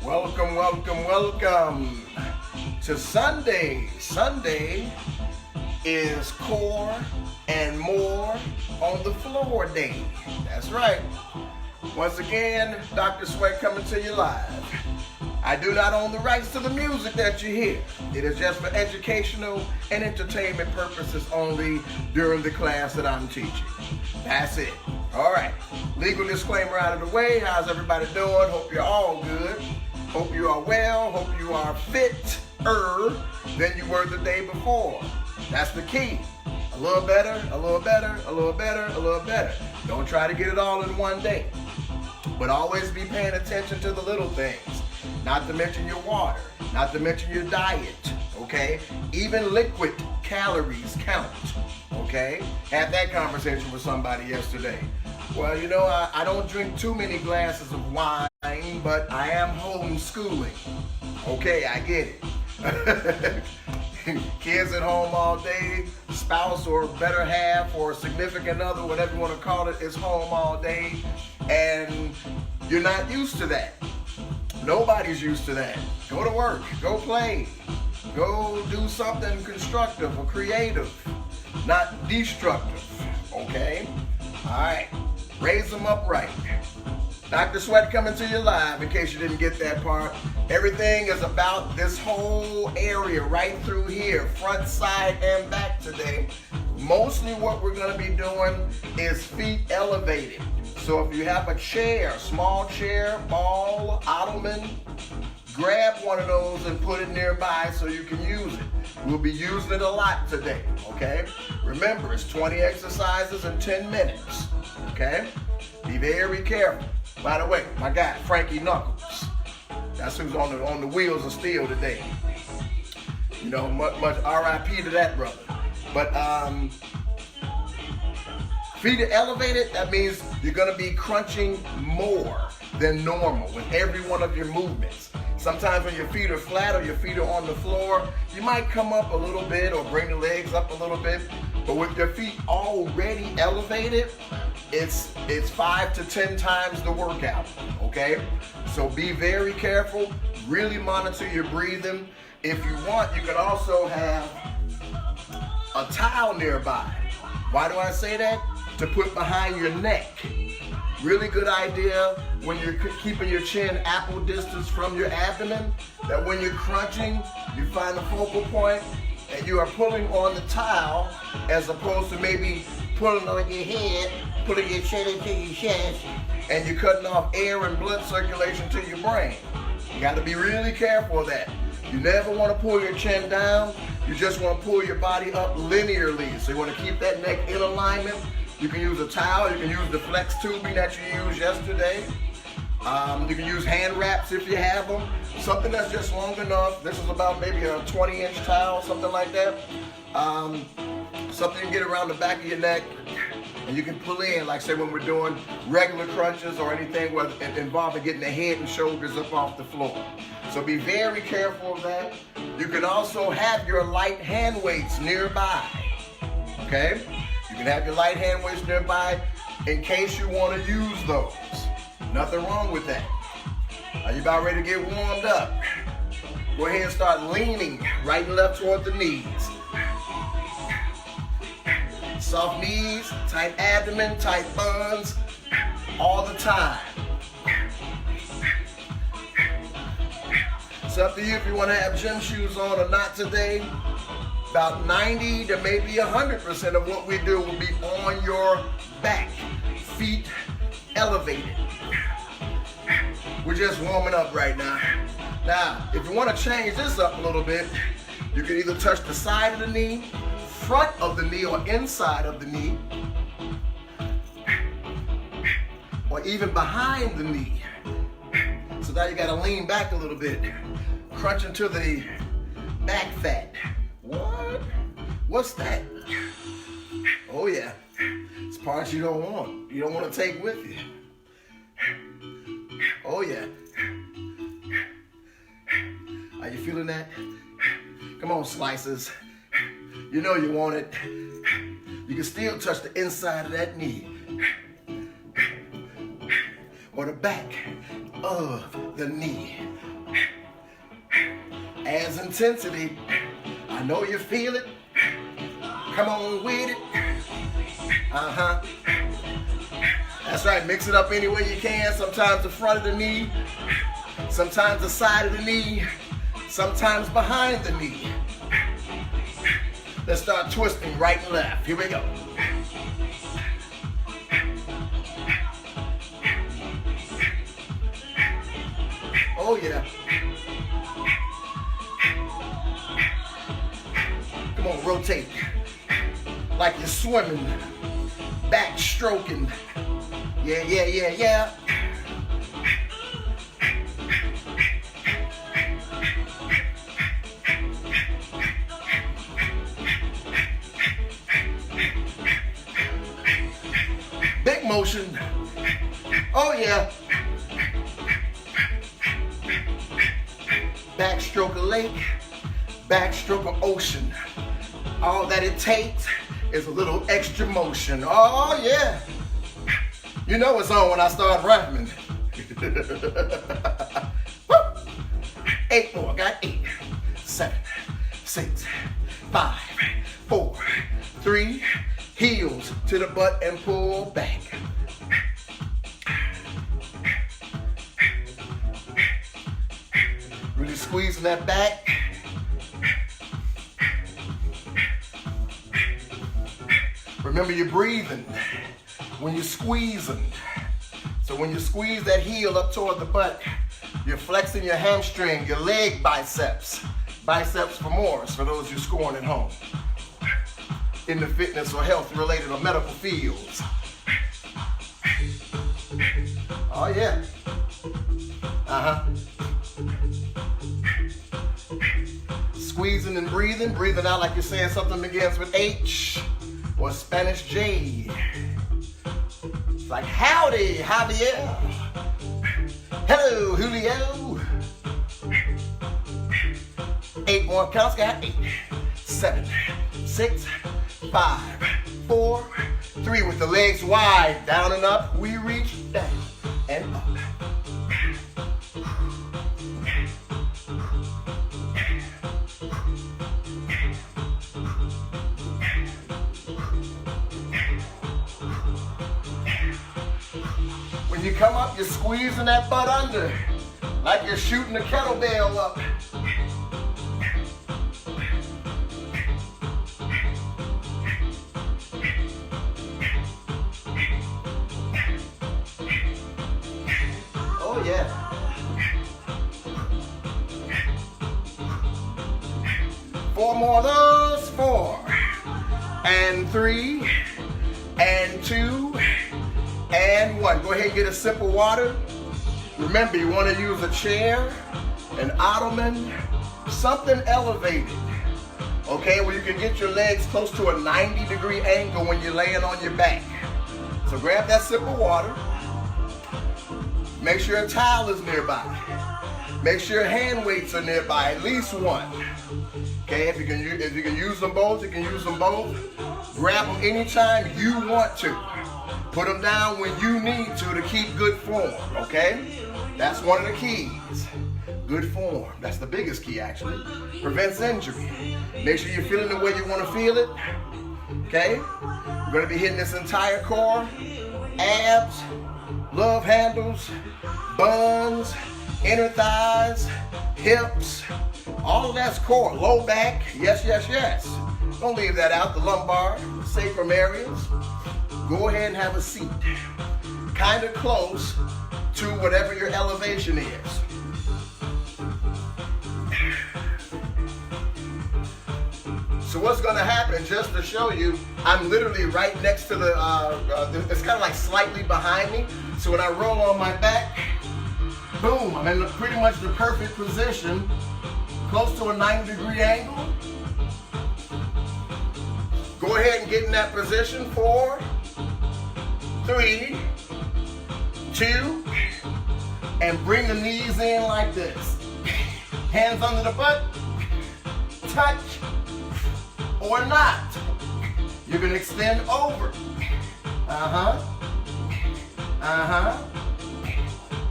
Welcome, welcome, welcome to Sunday. Sunday is core and more on the floor day. That's right. Once again, DrSweats coming to you live. I do not own the rights to the music that you hear. It is just for educational and entertainment purposes only during the class that I'm teaching. That's it. All right. Legal disclaimer out of the way. How's everybody doing? Hope you're all good. Hope you are well. Hope you are fitter than you were the day before. That's the key. A little better, a little better, a little better, a little better. Don't try to get it all in one day. But always be paying attention to the little things. Not to mention your water. Not to mention your diet. Okay? Even liquid calories count. Okay? Had that conversation with somebody yesterday. Well, you know, I don't drink too many glasses of wine, but I am homeschooling. Okay, I get it. Kids at home all day, spouse or better half or significant other, whatever you want to call it, is home all day, and you're not used to that. Nobody's used to that. Go to work, go play, go do something constructive or creative, not destructive, okay? All right, raise them upright. DrSweats coming to you live in case you didn't get that part. Everything is about this whole area right through here, front, side, and back today. Mostly what we're gonna be doing is feet elevated. So if you have a chair, small chair, ball, ottoman, grab one of those and put it nearby so you can use it. We'll be using it a lot today, okay? Remember, it's 20 exercises in 10 minutes, okay? Be very careful. By the way, my guy, Frankie Knuckles, that's who's on the wheels of steel today. You know, much RIP to that brother. But feet are elevated, that means you're gonna be crunching more than normal with every one of your movements. Sometimes when your feet are flat or your feet are on the floor, you might come up a little bit or bring the legs up a little bit. But with your feet already elevated, it's 5 to 10 times the workout, okay? So be very careful, really monitor your breathing. If you want, you can also have a towel nearby. Why do I say that? To put behind your neck. Really good idea when you're keeping your chin apple distance from your abdomen, that when you're crunching, you find a focal point and you are pulling on the towel as opposed to maybe pulling on your head, putting your chin into your chest, and you're cutting off air and blood circulation to your brain. You got to be really careful of that. You never want to pull your chin down. You just want to pull your body up linearly. So you want to keep that neck in alignment. You can use a towel. You can use the flex tubing that you used yesterday. You can use hand wraps if you have them. Something that's just long enough. This is about maybe a 20-inch towel, something like that. Something you can get around the back of your neck and you can pull in, like say when we're doing regular crunches or anything involving getting the head and shoulders up off the floor. So be very careful of that. You can also have your light hand weights nearby, okay? You can have your light hand weights nearby in case you want to use those. Nothing wrong with that. Are you about ready to get warmed up? Go ahead and start leaning right and left toward the knees. Soft knees, tight abdomen, tight buns, all the time. It's up to you if you want to have gym shoes on or not today. About 90 to maybe 100% of what we do will be on your back, feet elevated. We're just warming up right now. Now, if you want to change this up a little bit, you can either touch the side of the knee, front of the knee, or inside of the knee, or even behind the knee. So now you got to lean back a little bit, crunch into the back fat. What? What's that? Oh yeah, it's parts you don't want. You don't want to take with you. Oh yeah. Are you feeling that? Come on, slices. You know you want it. You can still touch the inside of that knee or the back of the knee. has intensity. I know you feel it. Come on with it. Uh-huh. That's right, mix it up any way you can. Sometimes the front of the knee, sometimes the side of the knee, sometimes behind the knee. Let's start twisting right and left. Here we go. Oh yeah. Come on, rotate. Like you're swimming, backstroking. Yeah, yeah, yeah, yeah. Big motion. Oh yeah. Backstroke a lake, backstroke an ocean. All that it takes is a little extra motion. Oh yeah. You know it's on when I start rapping. 8 more, got 8, 7, 6, 5, 4, 3, heels to the butt and pull back. Really squeezing that back. Remember, you're breathing when you're squeezing. So when you squeeze that heel up toward the butt, you're flexing your hamstring, your leg biceps. Biceps femoris for those you're scoring at home. In the fitness or health related or medical fields. Oh yeah. Uh-huh. Squeezing and breathing. Breathing out like you're saying something begins with H or Spanish J. It's like howdy, Javier. Hello, Julio. 8 more counts. Got 8, 7, 6, 5, 4, 3. With the legs wide, down and up. We reach down and up. When you come up, you're squeezing that butt under, like you're shooting a kettlebell up. Oh yeah. Four more of those. 4 and 3 and 2 and 1. Go ahead and get a sip of water. Remember, you want to use a chair, an ottoman, something elevated. Okay, where you can get your legs close to a 90-degree angle when you're laying on your back. So grab that sip of water. Make sure a towel is nearby. Make sure hand weights are nearby, at least one. Okay, if you can use them both, you can use them both. Grab them anytime you want to. Put them down when you need to keep good form, okay? That's one of the keys. Good form. That's the biggest key, actually. Prevents injury. Make sure you're feeling the way you want to feel it, okay? We're going to be hitting this entire core. Abs, love handles, buns, inner thighs, hips. All of that's core. Low back, yes, yes, yes. Don't leave that out. The lumbar, sacrum areas. Go ahead and have a seat. Kind of close to whatever your elevation is. So what's going to happen, just to show you, I'm literally right next to the, it's kind of like slightly behind me. So when I roll on my back, boom, I'm in pretty much the perfect position, close to a 90-degree angle. Go ahead and get in that position. 4, 3, 2, and bring the knees in like this. Hands under the butt, touch, or not. You're gonna extend over.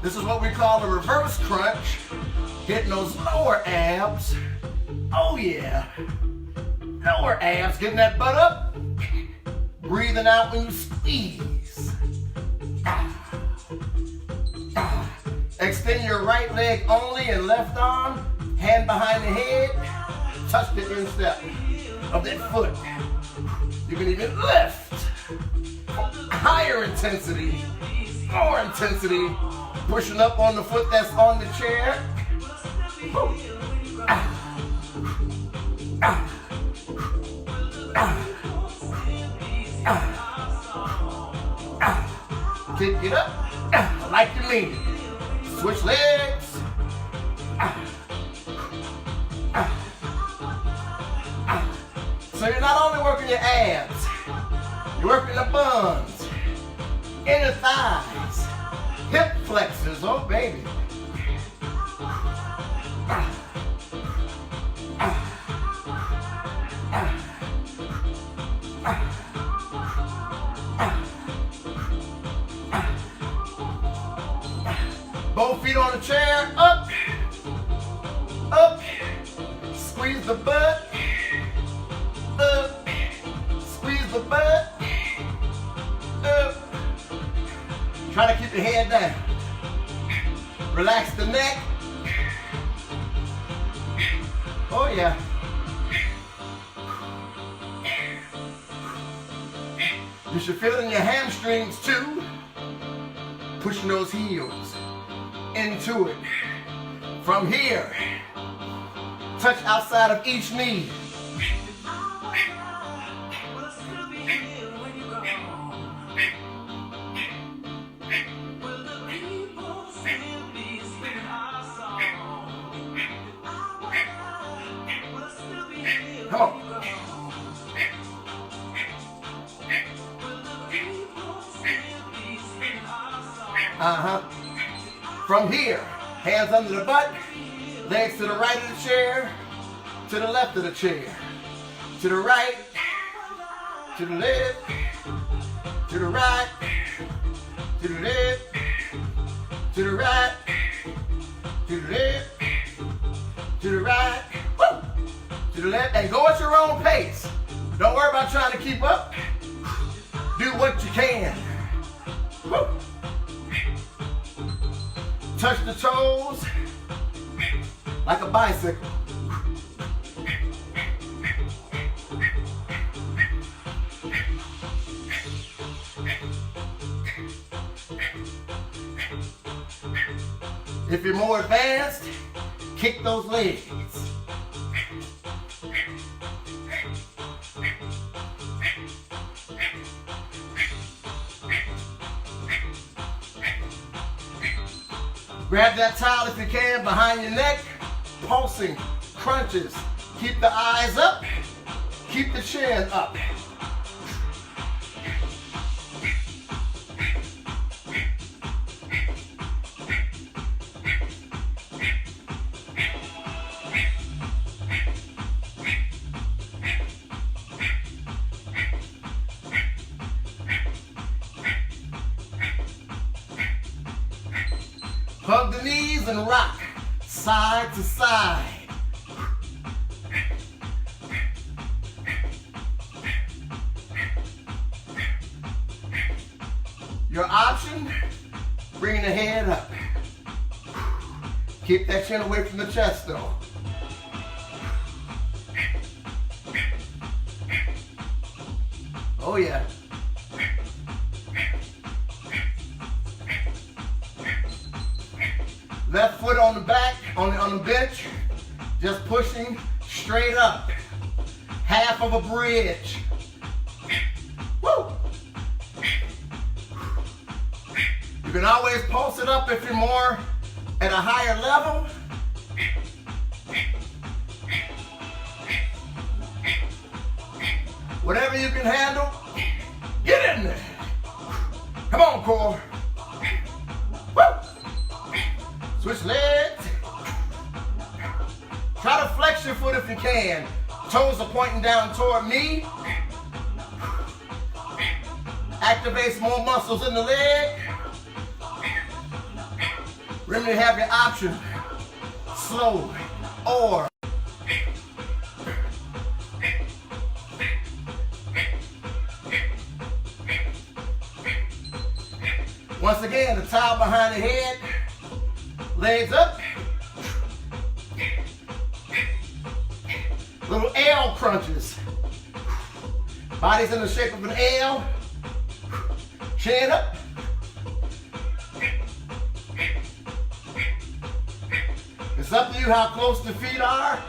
This is what we call the reverse crunch. Hitting those lower abs Oh yeah. Lower abs, getting that butt up. Breathing out when you squeeze. Extend your right leg only and left arm, hand behind the head. Touch the instep of that foot. You can even lift. Higher intensity, more intensity. Pushing up on the foot that's on the chair. Kick it up, like you mean it. Switch legs. So you're not only working your abs, you're working the buns, inner thighs, hip flexors, oh baby. Both feet on the chair, up, up, squeeze the butt, up, squeeze the butt, up. Try to keep your head down. Relax the neck. Oh yeah. You should feel it in your hamstrings too. Pushing those heels into it. From here, touch outside of each knee. Come on. From here, hands under the butt, legs to the right of the chair, to the left of the chair, to the right, to the left, to the right, to the left, to the right, to the left, to the right, woo, to the left, and go at your own pace. Don't worry about trying to keep up. Do what you can. Woo. Touch the toes like a bicycle. If you're more advanced, kick those legs. Grab that towel if you can behind your neck, pulsing, crunches. Keep the eyes up, keep the chin up. Hug the knees and rock side to side. Your option, bringing the head up. Keep that chin away from the chest though. Oh yeah. Left foot on the back, on the bench, just pushing straight up. Half of a bridge. Woo! You can always pulse it up if you're more at a higher level. Whatever you can handle, get in there. Come on, core. Woo! Switch legs. Try to flex your foot if you can. Toes are pointing down toward me. Activates more muscles in the leg. Remember to have your option. Slow or Once again, the towel behind the head, legs up. Little L crunches. Body's in the shape of an L. Chin up. It's up to you how close the feet are.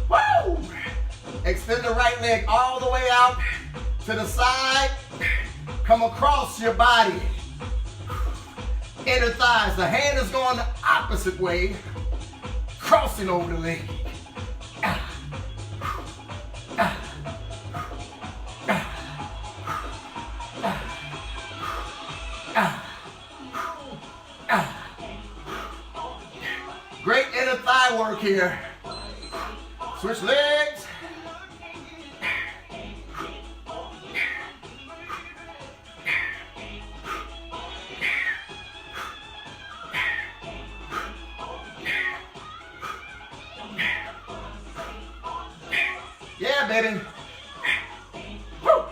Woo! Extend the right leg all the way out to the side. Come across your body. Inner thighs. The hand is going the opposite way. Crossing over the leg. Great inner thigh work here. Switch legs. Yeah, baby. Woo.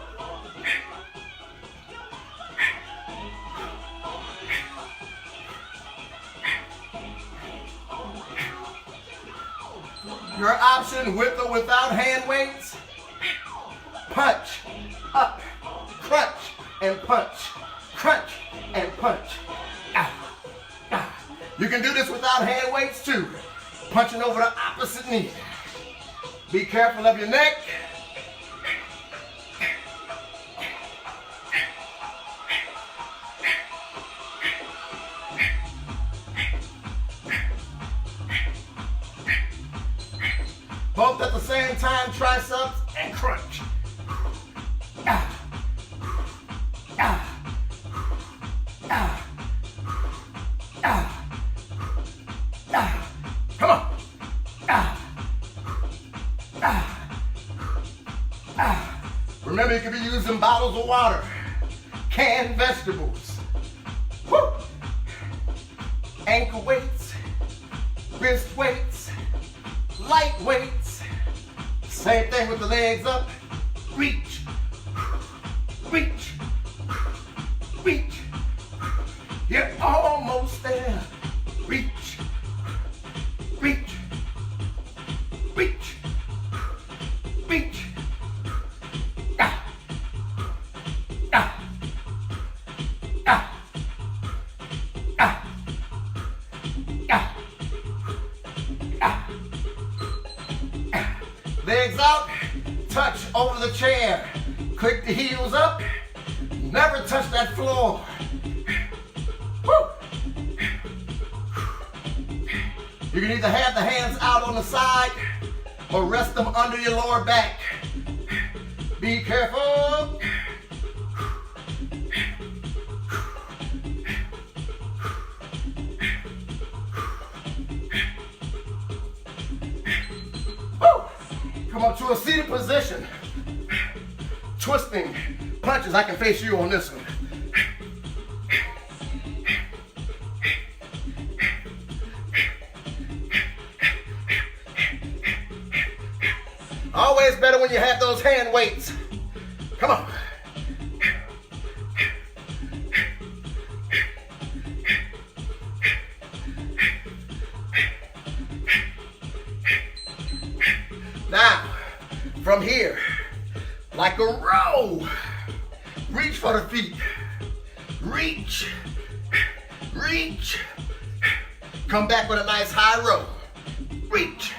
Your option with or without hand weights. Punch, up, crunch, and punch. Crunch, and punch. You can do this without hand weights too. Punching over the opposite knee. Be careful of your neck. Both at the same time, triceps and crunch. Come on. Remember, you could be using bottles of water, canned vegetables, woo. Ankle weights, wrist weights, light weights. Same thing with the legs up. Reach, reach, reach. You're almost there. Reach, reach, reach, reach. Legs out, touch over the chair. Click the heels up. Never touch that floor. Woo. You can either have the hands out on the side or rest them under your lower back. Be careful. Come up to a seated position. Twisting punches. I can face you on this one. Always better when you have those hand weights. Come on. Now, from here, like a row, reach for the feet. Reach, reach. Come back with a nice high row. Reach.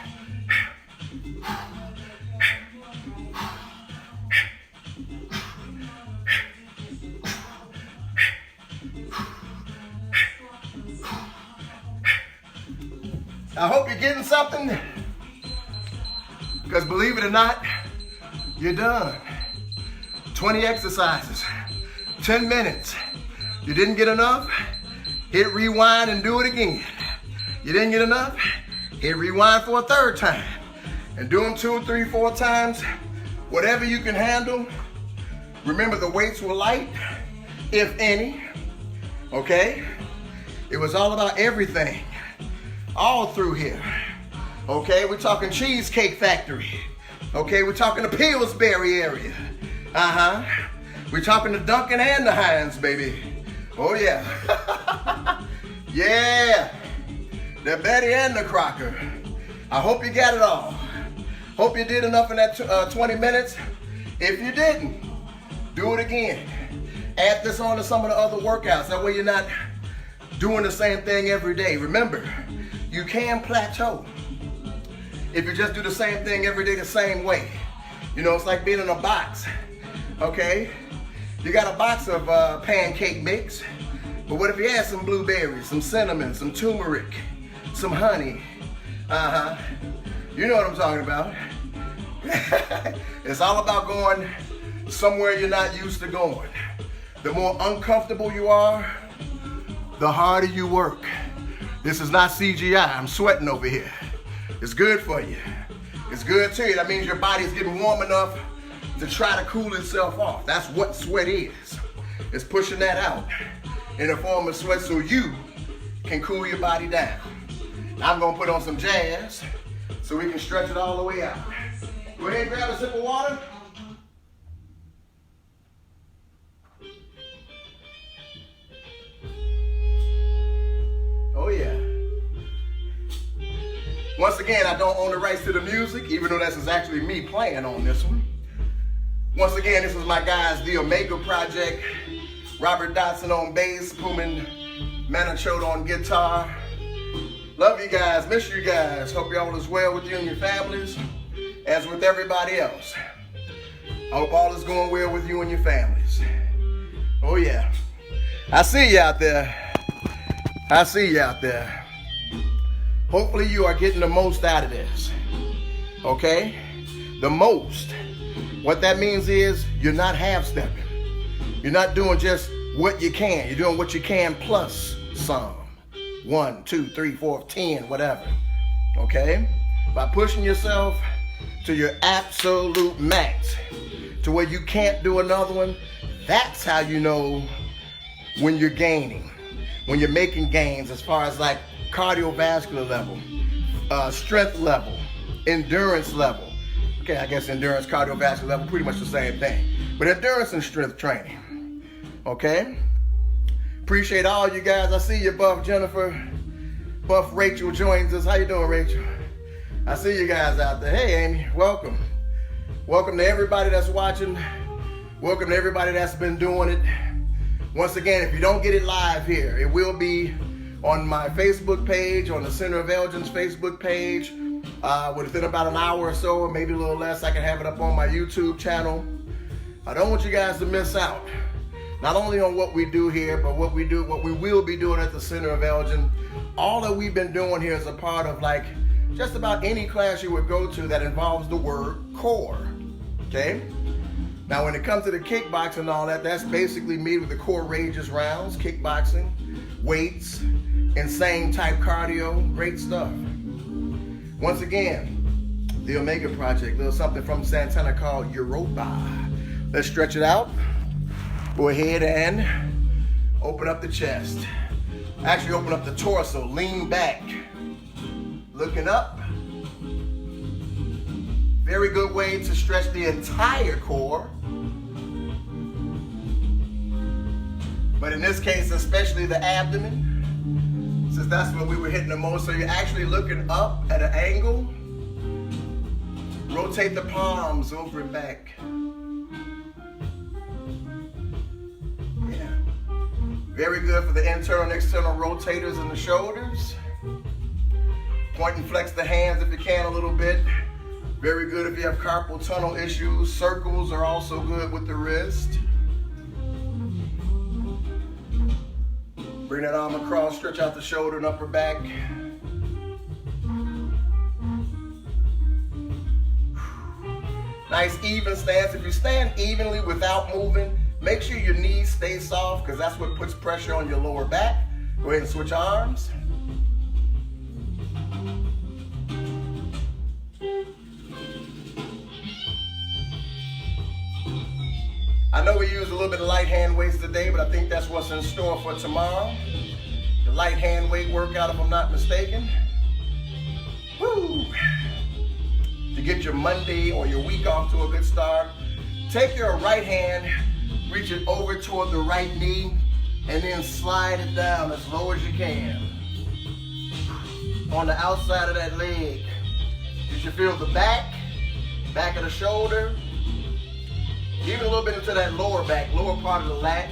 I hope you're getting something. Because believe it or not, you're done. 20 exercises, 10 minutes. You didn't get enough? Hit rewind and do it again. You didn't get enough? Hit rewind for a third time. And do them 2, 3, 4 times. Whatever you can handle. Remember, the weights were light, if any. Okay? It was all about everything. All through here. Okay, we're talking Cheesecake Factory. Okay, we're talking the Pillsbury area. We're talking the Dunkin' and the Heinz, baby. Oh yeah. Yeah. The Betty and the Crocker. I hope you got it all. Hope you did enough in that 20 minutes. If you didn't, do it again. Add this on to some of the other workouts. That way you're not doing the same thing every day. Remember, you can plateau if you just do the same thing every day the same way. You know, it's like being in a box, okay? You got a box of pancake mix, but what if you add some blueberries, some cinnamon, some turmeric, some honey? You know what I'm talking about. It's all about going somewhere you're not used to going. The more uncomfortable you are, the harder you work. This is not CGI. I'm sweating over here. It's good for you. It's good to you. That means your body's getting warm enough to try to cool itself off. That's what sweat is. It's pushing that out in the form of sweat so you can cool your body down. I'm gonna put on some jazz so we can stretch it all the way out. Go ahead and grab a sip of water. Oh yeah. Once again, I don't own the rights to the music, even though this is actually me playing on this one. Once again, this is my guys, the Omega Project. Robert Dotson on bass, Puman Manichot on guitar. Love you guys, miss you guys. Hope y'all is well with you and your families, as with everybody else. I hope all is going well with you and your families. Oh yeah. I see you out there. I see you out there. Hopefully you are getting the most out of this. Okay? The most. What that means is you're not half-stepping. You're not doing just what you can. You're doing what you can plus some. 1, 2, 3, 4, 10, whatever. Okay? By pushing yourself to your absolute max, to where you can't do another one, that's how you know when you're gaining. When you're making gains as far as like cardiovascular level, strength level, endurance level. Okay, I guess endurance, cardiovascular level, pretty much the same thing. But endurance and strength training. Okay? Appreciate all you guys. I see you, Buff Jennifer. Buff Rachel joins us. How you doing, Rachel? I see you guys out there. Hey, Amy, welcome. Welcome to everybody that's watching. Welcome to everybody that's been doing it. Once again, if you don't get it live here, it will be on my Facebook page, on the Center of Elgin's Facebook page. Within about an hour or so, or maybe a little less, I can have it up on my YouTube channel. I don't want you guys to miss out. Not only on what we do here, but what we will be doing at the Center of Elgin. All that we've been doing here is a part of like just about any class you would go to that involves the word core. Okay? Now when it comes to the kickboxing and all that, that's basically me with the core ranges rounds, kickboxing, weights, insane type cardio, great stuff. Once again, the Omega Project, little something from Santana called Europa. Let's stretch it out. Go ahead and open up the chest. Actually open up the torso, lean back. Looking up. Very good way to stretch the entire core. But in this case, especially the abdomen, since that's what we were hitting the most. So you're actually looking up at an angle. Rotate the palms over and back. Yeah. Very good for the internal and external rotators in the shoulders. Point and flex the hands if you can a little bit. Very good if you have carpal tunnel issues. Circles are also good with the wrist. Bring that arm across, stretch out the shoulder and upper back. Nice even stance. If you stand evenly without moving, make sure your knees stay soft because that's what puts pressure on your lower back. Go ahead and switch arms. I know we used a little bit of light hand weights today, but I think that's what's in store for tomorrow. The light hand weight workout, if I'm not mistaken. Woo. To get your Monday or your week off to a good start, take your right hand, reach it over toward the right knee, and then slide it down as low as you can. On the outside of that leg, you should feel the back of the shoulder, even a little bit into that lower back, lower part of the lat.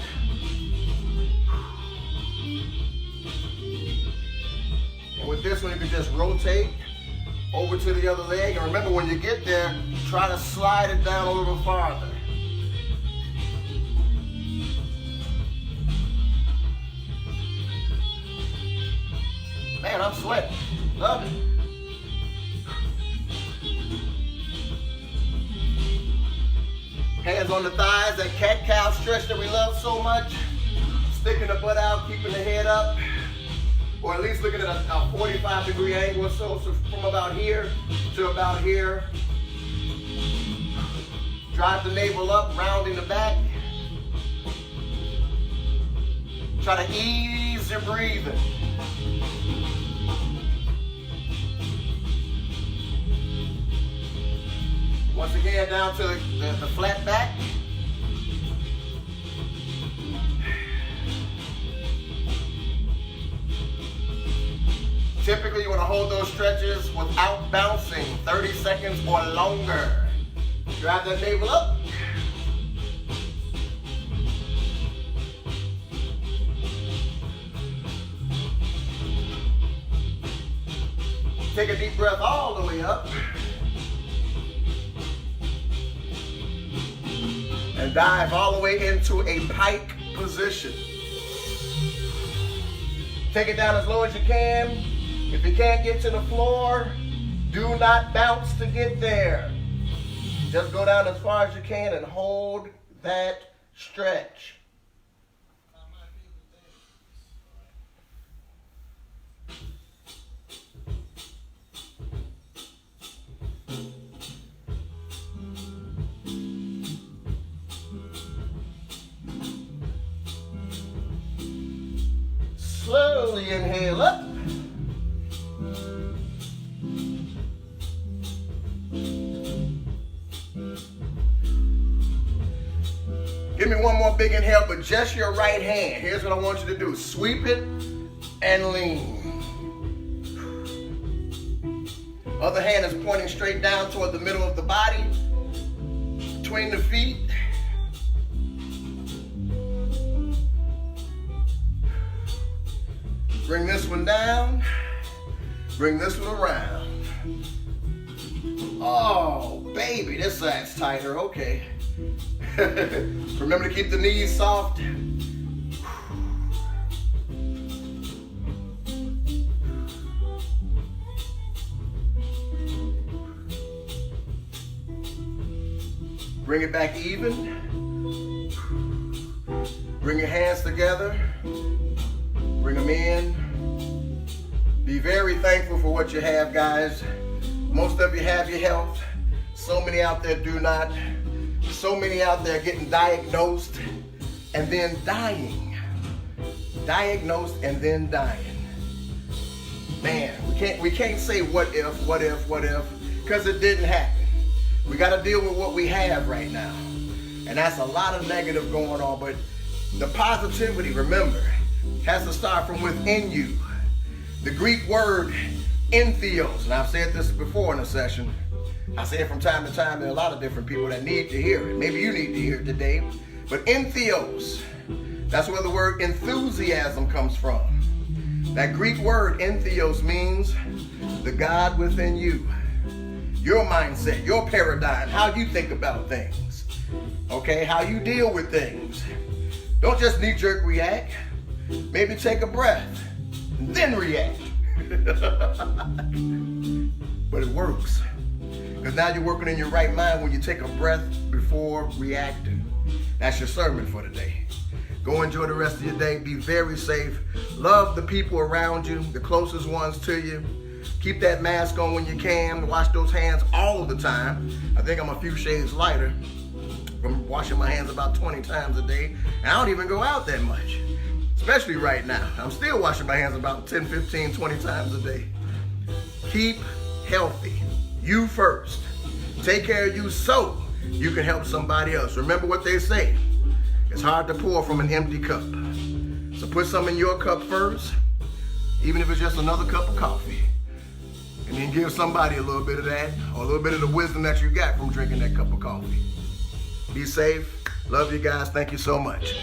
And with this one, you can just rotate over to the other leg. And remember, when you get there, try to slide it down a little farther. Man, I'm sweating. Love it. Hands on the thighs, that cat-cow stretch that we love so much. Sticking the butt out, keeping the head up. Or at least looking at a 45-degree angle or so from about here to about here. Drive the navel up, rounding the back. Try to ease your breathing. Once again, down to the flat back. Typically, you want to hold those stretches without bouncing, 30 seconds or longer. Drive that navel up. Take a deep breath all the way up. And dive all the way into a pike position. Take it down as low as you can. If you can't get to the floor, do not bounce to get there. Just go down as far as you can and hold that stretch. Slowly inhale up. Give me one more big inhale, but just your right hand. Here's what I want you to do. Sweep it and lean. Other hand is pointing straight down toward the middle of the body, between the feet. Bring this one down. Bring this one around. Oh, baby, this side's tighter. Okay. Remember to keep the knees soft. Bring it back even. Bring your hands together. Bring them in. Be very thankful for what you have, guys. Most of you have your health. So many out there do not. So many out there getting diagnosed and then dying. Diagnosed and then dying. Man, we can't say what if, because it didn't happen. We got to deal with what we have right now. And that's a lot of negative going on, but the positivity, remember, has to start from within you. The Greek word entheos, and I've said this before in a session. I say it from time to time. There are a lot of different people that need to hear it. Maybe you need to hear it today. But entheos, that's where the word enthusiasm comes from. That Greek word entheos means the God within you. Your mindset, your paradigm, how you think about things. Okay, how you deal with things. Don't just knee-jerk react. Maybe take a breath and then react. But it works. Because now you're working in your right mind when you take a breath before reacting. That's your sermon for today. Go enjoy the rest of your day. Be very safe. Love the people around you, the closest ones to you. Keep that mask on when you can. Wash those hands all the time. I think I'm a few shades lighter from washing my hands about 20 times a day. And I don't even go out that much, especially right now. I'm still washing my hands about 10, 15, 20 times a day. Keep healthy. You first. Take care of you so you can help somebody else. Remember what they say. It's hard to pour from an empty cup. So put some in your cup first, even if it's just another cup of coffee. And then give somebody a little bit of that, or a little bit of the wisdom that you got from drinking that cup of coffee. Be safe. Love you guys. Thank you so much.